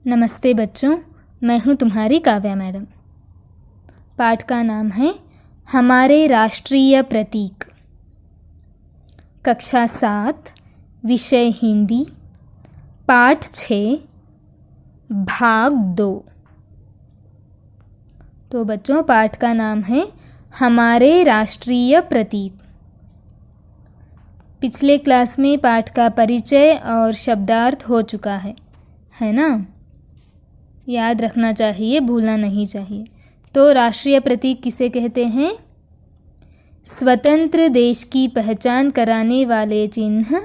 नमस्ते बच्चों, मैं हूँ तुम्हारी काव्या मैडम। पाठ का नाम है हमारे राष्ट्रीय प्रतीक। कक्षा 7, विषय हिंदी, पाठ 6, भाग 2। तो बच्चों, पाठ का नाम है हमारे राष्ट्रीय प्रतीक। पिछले क्लास में पाठ का परिचय और शब्दार्थ हो चुका है ना? याद रखना चाहिए, भूलना नहीं चाहिए। तो राष्ट्रीय प्रतीक किसे कहते हैं? स्वतंत्र देश की पहचान कराने वाले चिन्ह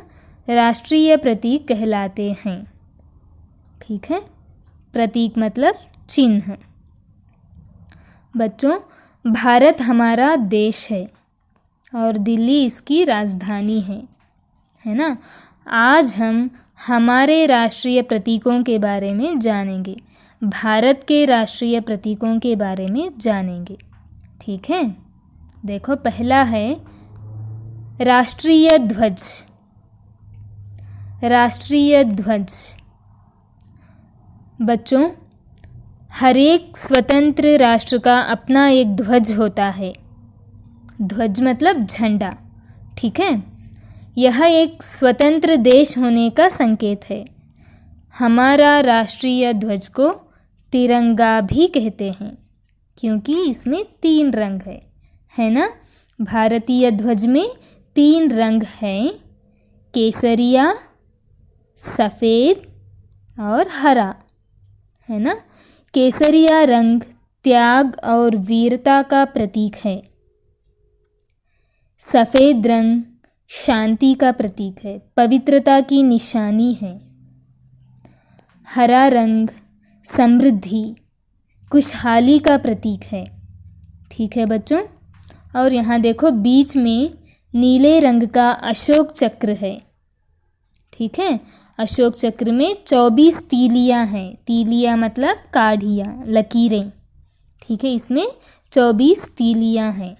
राष्ट्रीय प्रतीक कहलाते हैं। ठीक है, प्रतीक मतलब चिन्ह। बच्चों, भारत हमारा देश है और दिल्ली इसकी राजधानी है ना? आज हम हमारे राष्ट्रीय प्रतीकों के बारे में जानेंगे, भारत के राष्ट्रीय प्रतीकों के बारे में जानेंगे। ठीक है, देखो, पहला है राष्ट्रीय ध्वज। राष्ट्रीय ध्वज बच्चों, हर एक स्वतंत्र राष्ट्र का अपना एक ध्वज होता है। ध्वज मतलब झंडा। ठीक है, यह एक स्वतंत्र देश होने का संकेत है। हमारा राष्ट्रीय ध्वज को तिरंगा भी कहते हैं क्योंकि इसमें 3 रंग है ना? भारतीय ध्वज में 3 रंग हैं, केसरिया, सफ़ेद और हरा, है ना? केसरिया रंग त्याग और वीरता का प्रतीक है। सफ़ेद रंग शांति का प्रतीक है, पवित्रता की निशानी है। हरा रंग समृद्धि, खुशहाली का प्रतीक है। ठीक है बच्चों, और यहाँ देखो, बीच में नीले रंग का अशोक चक्र है। ठीक है, अशोक चक्र में 24 तीलियाँ हैं। तीलियाँ मतलब काढ़ियाँ, लकीरें। ठीक है, इसमें 24 तीलियाँ हैं।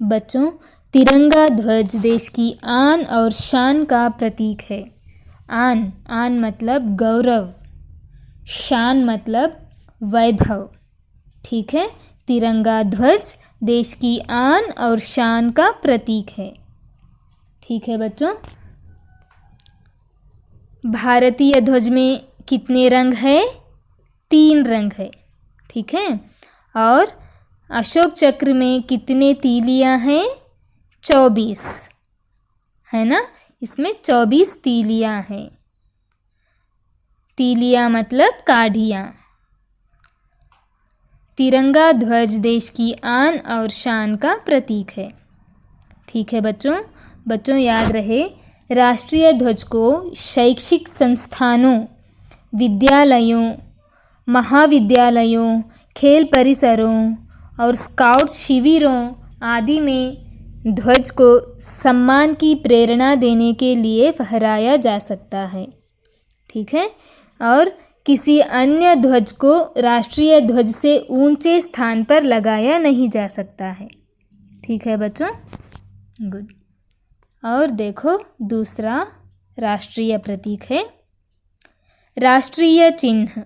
बच्चों, तिरंगा ध्वज देश की आन और शान का प्रतीक है। आन मतलब गौरव, शान मतलब वैभव। ठीक है, तिरंगा ध्वज देश की आन और शान का प्रतीक है। ठीक है बच्चों, भारतीय ध्वज में कितने रंग है? 3 रंग है। ठीक है, और अशोक चक्र में कितने तीलियां हैं? 24, है ना? इसमें 24 तीलियां हैं। तीलियां मतलब काढ़ियाँ। तिरंगा ध्वज देश की आन और शान का प्रतीक है। ठीक है बच्चों, याद रहे, राष्ट्रीय ध्वज को शैक्षिक संस्थानों, विद्यालयों, महाविद्यालयों, खेल परिसरों और स्काउट शिविरों आदि में ध्वज को सम्मान की प्रेरणा देने के लिए फहराया जा सकता है। ठीक है, और किसी अन्य ध्वज को राष्ट्रीय ध्वज से ऊंचे स्थान पर लगाया नहीं जा सकता है। ठीक है बच्चों, गुड। और देखो, दूसरा राष्ट्रीय प्रतीक है राष्ट्रीय चिन्ह।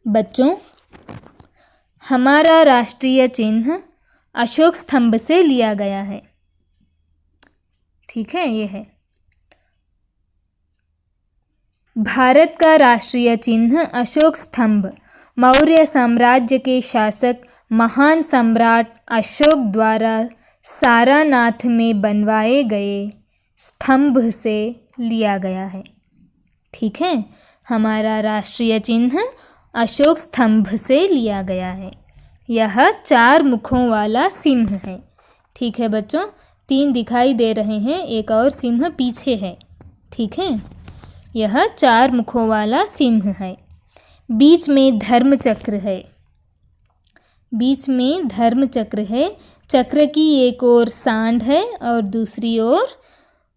बच्चों, हमारा राष्ट्रीय चिन्ह अशोक स्तंभ से लिया गया है। ठीक है, ये है भारत का राष्ट्रीय चिन्ह अशोक स्तंभ। मौर्य साम्राज्य के शासक महान सम्राट अशोक द्वारा सारनाथ में बनवाए गए स्तंभ से लिया गया है। ठीक है, हमारा राष्ट्रीय चिन्ह अशोक स्तंभ से लिया गया है। यह 4 मुखों वाला सिंह है। ठीक है बच्चों, 3 दिखाई दे रहे हैं, एक और सिंह पीछे है। ठीक है, यह 4 मुखों वाला सिंह है। बीच में धर्म चक्र है। बीच में धर्म चक्र है। चक्र की एक ओर सांड है और दूसरी ओर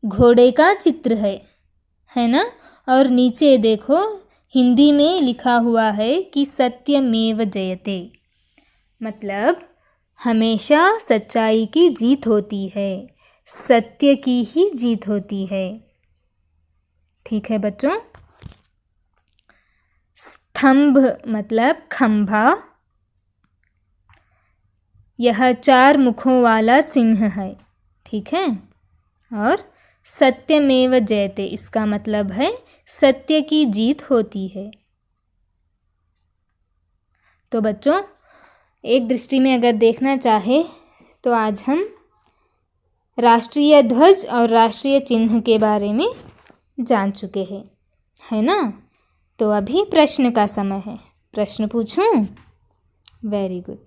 घोड़े का चित्र है ना? और नीचे देखो, हिंदी में लिखा हुआ है कि सत्यमेव जयते, मतलब हमेशा सच्चाई की जीत होती है, सत्य की ही जीत होती है। ठीक है बच्चों, स्तंभ मतलब खंभा। यह 4 मुखों वाला सिंह है, ठीक है। और सत्यमेव जयते, इसका मतलब है सत्य की जीत होती है। तो बच्चों, एक दृष्टि में अगर देखना चाहे तो आज हम राष्ट्रीय ध्वज और राष्ट्रीय चिन्ह के बारे में जान चुके हैं, है ना। तो अभी प्रश्न का समय है। प्रश्न पूछूं? Very good.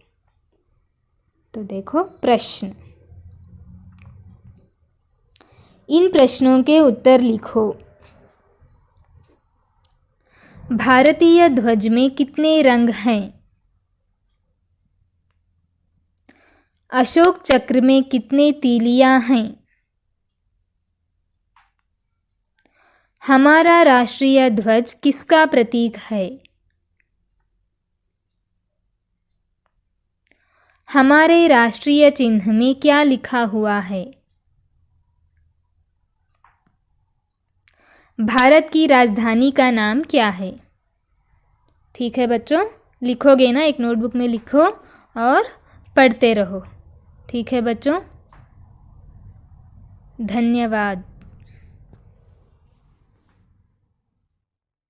तो देखो प्रश्न, इन प्रश्नों के उत्तर लिखो। भारतीय ध्वज में कितने रंग हैं? अशोक चक्र में कितने तीलियां हैं? हमारा राष्ट्रीय ध्वज किसका प्रतीक है? हमारे राष्ट्रीय चिन्ह में क्या लिखा हुआ है? भारत की राजधानी का नाम क्या है? ठीक है बच्चों, लिखोगे ना, एक नोटबुक में लिखो और पढ़ते रहो। ठीक है बच्चों, धन्यवाद।